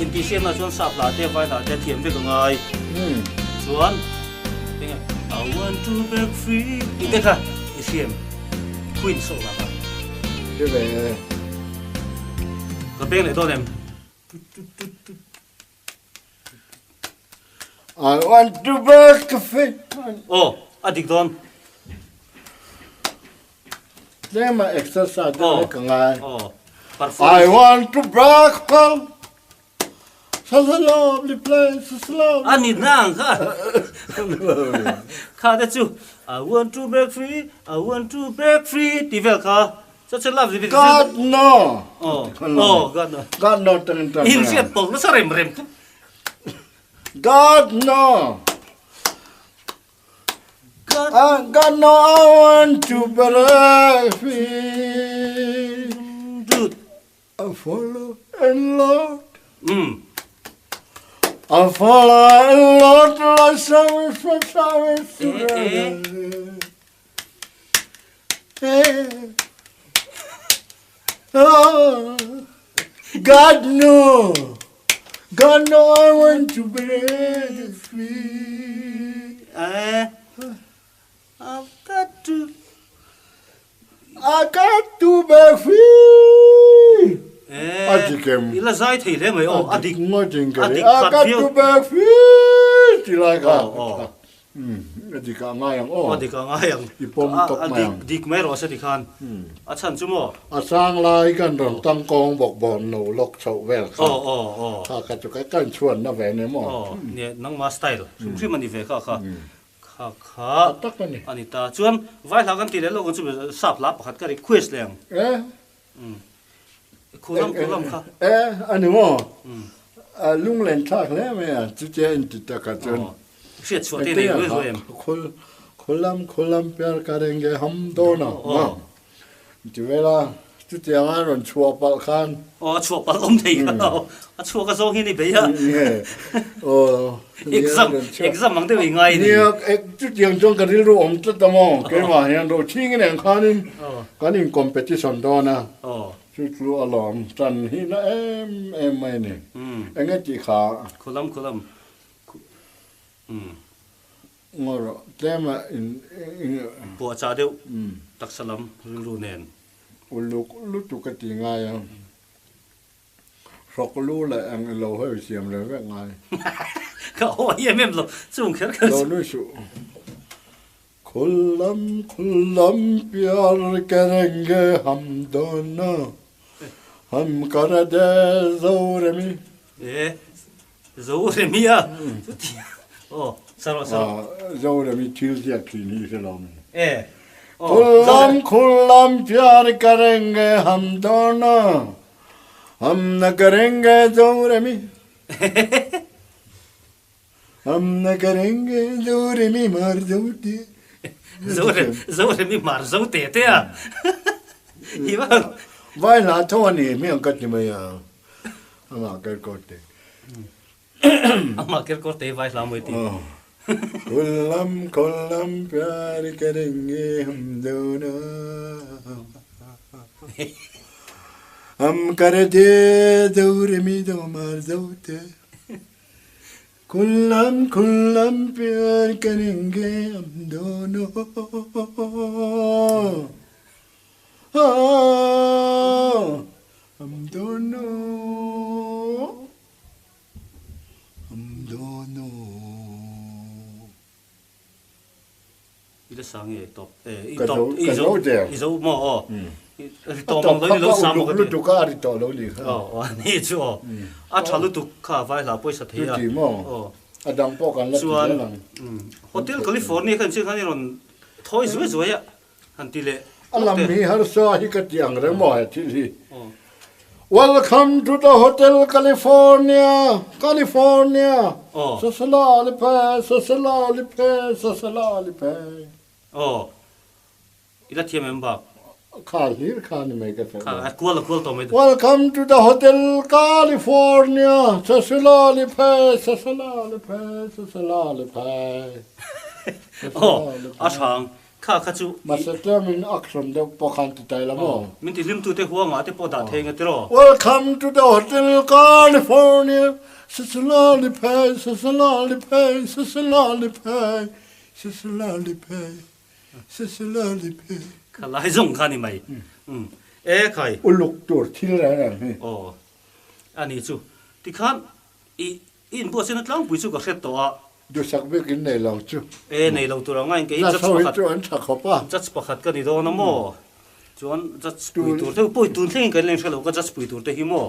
in tí xem là chuan sạp lá te vai lá te thiểm về cả ngày chuan tiếng này I want to break free in thế cả in xem Queen sổ là cả cái về cái bên này tôi đem I want to break free adik don thế mà exercise đó cả ngày I want to break free such a lovely place such a lovely anh nang ha kha đấy chú I want to break free I want to break free tí về kha such a lovely place God no God no ten in sẽ bông nó sao rem God no God no I want to break free dude I follow and Lord I follow and Lord like summer from summer God no I want to break free I've got to break free Ila zai thei le mai adik I got to break free chỉ lại cả adik ngai ang adik ngai ang ipom tok mai adik mai ro sa dikhan achan chumo sang lai kan rong tang kong bok bon no lok chau vel kha ka chu kai kan chuan na ve ne mo ne nang ma style sumri mani ve kha tak ni anita chuan vai la kan ti le lo kan chu sap la pakhat ka request leng kulam kha ani mo lung len thak le me chu che in ti ta ka chuan shit so te ne lo em kholam pyar karenge hum dono ti vela chu te nga ron chua pal khan chua pal om thei ka chua ka zong hi ni be ya exam mang te wi ngai ni chu tiang jong ka ril ro om ta ta mo ke ma hian ro thing ne khanin competition do na chu alom tan hi na em mai ni enge ti kha kholam ngoro tema in bo cha deu taksalam ru nen uluk lu tu ka ti nga ya rok lu la ang lo he siam le ve ngai ka o ye mem lo chung kher ka lo nu su khulam pyar karenge hum dono hum kar de zoremi zoremi ya saro zoremi til ya klini selom खुल्लम प्यार करेंगे हम दोनों हम न करेंगे जोरमी हम न करेंगे जोरमी मार जोते जोरमी मार जोते ते आ हिवा vai la thoni mi ang kat ni mai ama ker kote ama ker kote vai la moi ti खुल्लम प्यार करेंगे हम दोनों हम कर दे दौर में दो मार दोते खुल्लम प्यार करेंगे हम दोनों हम दोनों ila sang e top izo mo to mong lo lo sam lu tu ka ri to lo ni ni chu a thalu tu kha vai la poisa thei ti mo adang po kan la chuan hotel california kan chi khan ron thoi zoi ya han ti le alam mi har so hi ka tiang re mo ti li welcome to the hotel California sasalali pa ila thiam em ba khan me ka kha kwal to me welcome to the hotel California sasalali pa a chang ข้าขจุมาเสร็จมินอักษรเดียวปกันติดใจละมั้งมินติลิมตัวเตหัวงาเตปอดาเทงกันตรอ Welcome to the Hotel California Sisalali pay Sisalali pay Sisalali pay Sisalali pay Sisalali pay ข้าไล่ส่งข้านี่ไหมใครอุลุกตัวที่ไรนี่อ๋ออันนี้จู่ที่ข้าอินบัวเส้นตั้งปุยจู่ก็เสร็จตัวดูสักเบกินในหลังจู่ในหลังตัวเราง่ายแค่จัดสปักจัดสปักกันนี่โดนน้ำมั่วจวนจัดปุยตัวเท่าปุยตัวเท่งกันเลี้ยงเชลล์ก็จัดปุยตัวเท่าหิมะ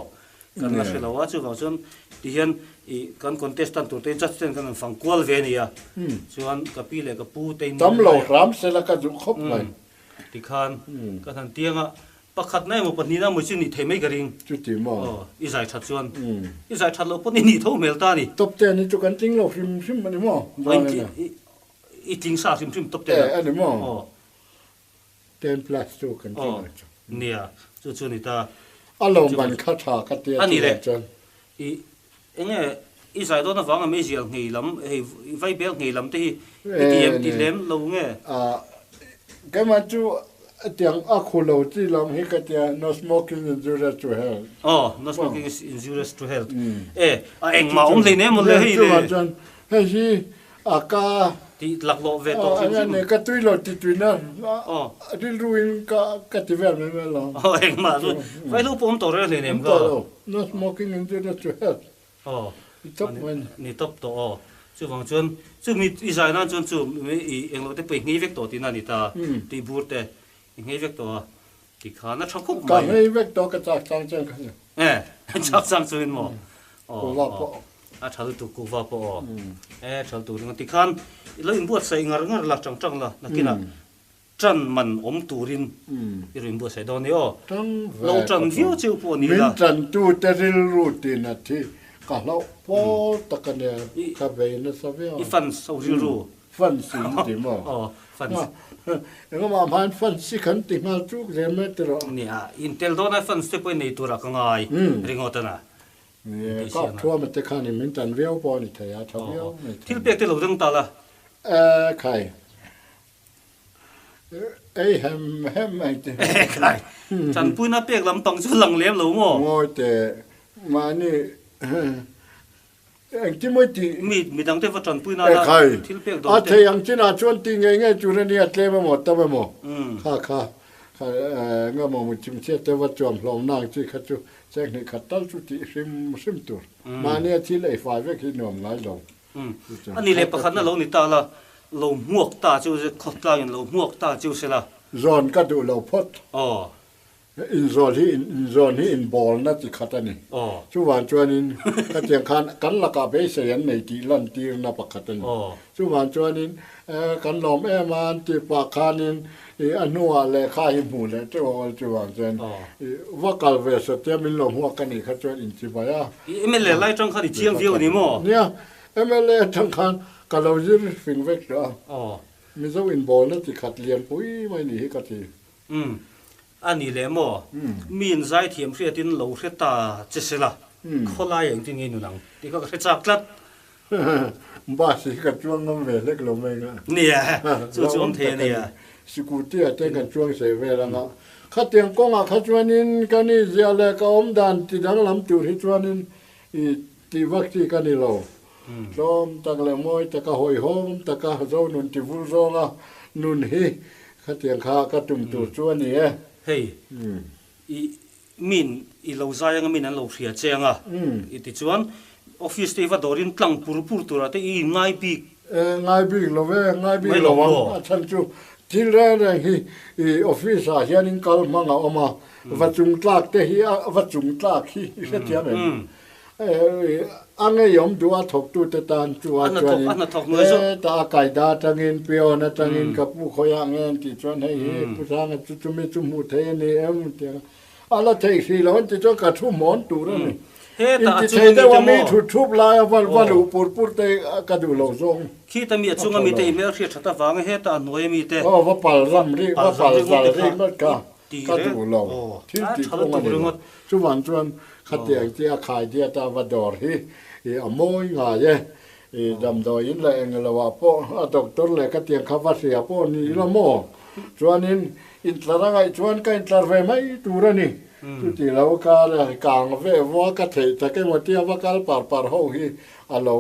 กันมาเชลล์ว่าจู่ว่าจวนที่เห็นกันคอนเทสต์ตัวเท่จัดเส้นกันฟังกวลเวนีอ่ะจวนกับพี่เลยกับปูเต็มตั้มเหล่ารำเสร็จแล้วก็จุกครบเลยที่ข้านก็ทันเตียงอ่ะปักขัดในมันปนนี้นะมันชื่อนี่เทไม่กระดิ่งจุดที่มออีสายชัดชวนอีสายชัดเราปนนี้นี่เท่าเมลตานี่ตบเตนี่จุกันจริงเราชิมมันนี่มออีจริงซาชิมตบเตอันนี้มอเต็มพลาสติกกันจริงเนี่ยจุดนี่ตาอารมณ์มันข้าทากัดเตียอันนี้เลยอีสายตัวนั้นฟังไม่เสียงไงลำไฟเบลไงลำที่เล่มเราไงก็มาจู่เตียงอักขโลที่เราเห็นกันเตียง no smoking injurious to health no smoking is injurious to health เอ็งมาเลยเนี่ยมันเลยให้ที่อากาที่หลักโลเวทอันนี้ก็ตุยโลติตุยนะที่รู้อินก็ที่เวลไม่หรอกเอ็งมาด้วยไฟลูกผมตัวเรื่องเลยเนี่ยก็ no smoking injurious to health นี่ตบตัวจู่ฟังจนจู่มีอีสายนั่นจู่มีเอ็งเราได้ไปงี้เวกตัวที่นั่นนี่ตาที่บูดเตงี้เวกตัวที่ขาน่าชอบคุกก็งี้เวกตัวก็จากจังจังกันจากจังจนหมอกูว่าปอชาลุตุกูว่าปชาลุตุนึงที่ขันแล้วอินบวชใส่งาหลักจังละนักกินจันมันตูรินอินบวชใส่ดอนนี่เราจันวิวจิวปวนี่ละมินจันตูเตริลรูตินที่ก็เราพอตะกันเนี่ยคาเฟ่เนี่ยสักอย่างอีฟันสูริรูฟันสิติมฟันแล้วก็มาผ่านฟันสิขันติมาจุกเรียนไม่ตลอดเนี่ยอินเทลโดนฟันสเตปในตัวรักง่ายริงอตนะเนี่ยก็ทั่วมันจะขานี่มินจันเวียวปอนี่เทียชาวเวียวที่เปียกที่เราเรื่องตาละใครแฮมไอ้เจ้ใครจันปุ้ยน่าเปียกลำตองชุดหลังเลี้ยมหลูมั้งโง่แต่มานี่ที่ไม่ตีมีดังเทวจันปุ้ยน่าที่เปียกโดนเทียงที่น่าชวนตีไงจุดนี้เตะมาหมดตั้งไปหมดค่ะงั้นมันจิมเชื่อแต่ว่าจอมลมนางที่ขัดจูแจ้งให้ขัดตั้งจุดที่ริมตัวมาเนี่ยที่เลยฝ่ายเวกินนมไหลลงอันนี้เลยประคันนั่นลงนี่ตาละลงหมวกตาจูจะขัดลายลงหมวกตาจูเสละจอนก็ดูเราพดอินโซนี่อินบอลนั่นที่ขัดอันนี้ช่วงจวนนี้ก็เตียงกันละกับเบสเซียนในที่ลันตีนับประคันช่วงจวนนี้กันลมมันที่ปากคานินอันนู้นเลยข้าหิมูเลยช่วงจวนว่ากัลเวสเตียมิลมหัวกันนี่ขัดจวนอินจิบายาไม่เลยไล่จังขัดเชียงวิวนี่มั้งเนี่ยไม่เลยจังขันก็เรายืนฟิงเวกแล้วมีเจ้าอินบอลนั่นที่ขัดเลียนปุ้ยไม่หนีกันทีอันนี้เลยมั้งมีนใจเทียมเสียดินเหลวเสียตาเจสละเขาไล่อย่างที่งี้หนูนังที่เขาเสียจักรลัดบ้าสิกับช่วงน้ำเวเล็กลงไม่ก็เนี่ยช่วงเทเนี่ยสกูเตียเต้นกันช่วงเสวแล้วนะข้าเตียงกงอ่ะข้าชวนนินกันนี่เสียเลยก็อมดันที่ดังลำจุดที่ชวนนินที่วัคซีกันนี่เราจอมตะกเลยมวยตะกะหอยหอมตะกะโซนุนที่ฟูโซงอ่ะนุนฮีข้าเตียงข้ากระตุ่มตัวชวนนี่เฮ้ยมินเราใจยังมินนั้นเราเสียเจียงอ่ะที่ชวนออฟฟิศที่ว่าโดรินตั้งปูตัวแต่ง่ายปีง่ายปีเราง่ายปีเราฉันจูที่แรกที่ออฟฟิศอาเฮียนิงกัลมังเอามาวัดจุงตากแต่ที่วัดจุงตากที่เสียเนี่ยอันนี้ยอมดูว่าถกตัวตานจวนตาไก่ดาจังเงินเปียวนะจังเงินกับผู้ขยันเงินที่จวนให้ผู้ชายจุ่มจุ่มหูเทนี่เตียงอะไรเทสิแล้วมันจะจวนกระทุ่มหมอนตัวนั่นอินที่เทได้ว่ามีทุบลายวันหลุดปูดเตะกระดูหลงทรงขี้ตามีจุงมีเตะเมื่อเสียชัตฟังเฮตาหน่วยมีเตะว่าปัลรัมรีว่าปัลรัมรีมันกระดูหลงที่ตรงนั้นจวนขัดเตียงที่อาคายที่ตาวัดดอร์ที่อโมยง่าย ดำดอยอินเลยเองละว่าพ่อดอกตร์เลยก็เตียงข้าวเสียพ่อนี่ละโมชวนอินทราไงชวนก็อินทราเวไม่ตัวนี่ทุกทีเราก็เลยกางเวว่าก็เถิดแต่ก็มาเที่ยวว่าก็ปาร์ห้องที่เรา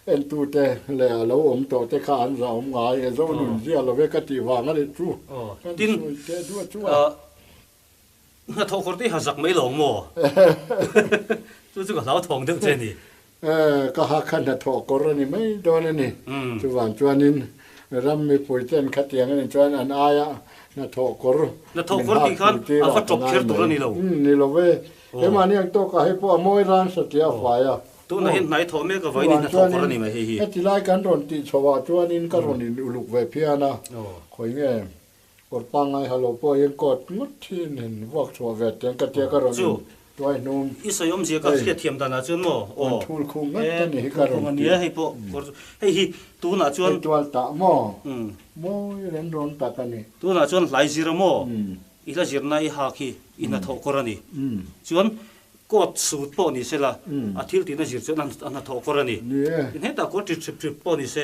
เอ็นตัวเตะเลยเราโตเตะข้านเราหงายเจ้าหนุ่มที่เราเวก็ตีวางอะไรจู่ดิน那头壳底还是没龙么？就这个老痛对不对你？ก็หาขันถอกกรณีไม่โดนนี่จวนจวนนินรำมีปุ๋ยเต้นขัดเตียงนี่จวนอันอายะน่ะถอกกรน่ะถอกกรที่ขันเอาเขาจบเขียนตัวนี่เรานี่เราเว้เฮ้มาเนี่ยตัวก็ให้พวกมวยร้านสเตียไฟอ่ะตัวนั้นเห็นไหนถอเมก็ไว้นี่น่ะถอกกรนี่มาเฮียที่ไล่กันรอนติชวาจวนนินก็รอนนินอุลุกเวเพียนะคอยเงี้ยกดปังไอ้ฮัลโหลพอยังกดงดที่นี่วอกชัวเวทยังกระเทียก็รอนด้วยนุ่มอีสยมเสียก็เสียเทียมตานะจวนโม่ทุลคุงนั่นนี่ก็รอนเนี่ยให้พวกให้ฮีตัวน่ะจวนตัวตะหม้อหม้อเล่นร้อนตะกันนี่ตัวน่ะจวนไหลจีระโม่อีละจีรน่ะอีหาคีอีน่ะถอกกรนี่จวนกดสูตรปอนี่เสละอาทิตย์ที่น่ะจีรจวนอันน่ะถอกกรนี่เห็นแต่กดทริปปอนี่เส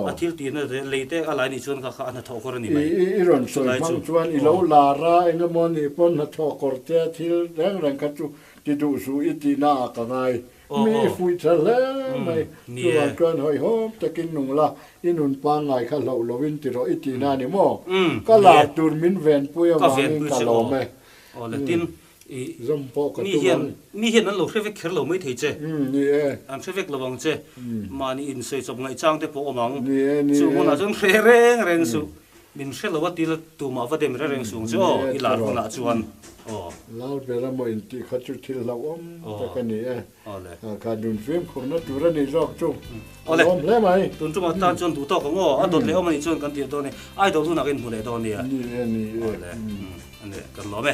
อาทิตย์ที่น่ะเลยแต่อะไรนี่จวนก็อันน่ะถอกกรนี่มั้ยอีรอนสวยมังจวนอีโลลาราเองมอนี่ปนน่ะถอกกรเตที่แรงกัจูที่ดูสูอิตินาก็ไงมีฟุยทะเลไม่ตัวกันหอยหอมจะกินหนุ่งละอินุนปางไงข้าเหล่าลวินติโรอิตินานี่มั่วก็ลาตูนมินเวนปุยวางนี่ก็หล่อไหมอ๋อแล้วตินมีเห็นนั้นเราเทวิกเราไม่ถี่เจนี่อันเทวิกระวังเจมานี่อินเสยจบไงจ้างแต่พวกมังสูงน่ะจนเร่งสูมินเชลว่าตีละตัวมาว่าเดมเร่งสูงจ้ะอีหลานคนน่ะจวนเราเวลาโมอินติขัดจุดที่เราแต่กันนี่การดูฟิล์มของนักดูรันนี่รอกจุ่มเลยเลยไหมตุนจุ่มตาจนดูต่อของอ่ะตอนเลี้ยวมันจนกันเดียวตัวนี้ไอ้ตัวนู้นนักเรียนผู้ใดตัวนี้นี่อันนี้กันล้อไหม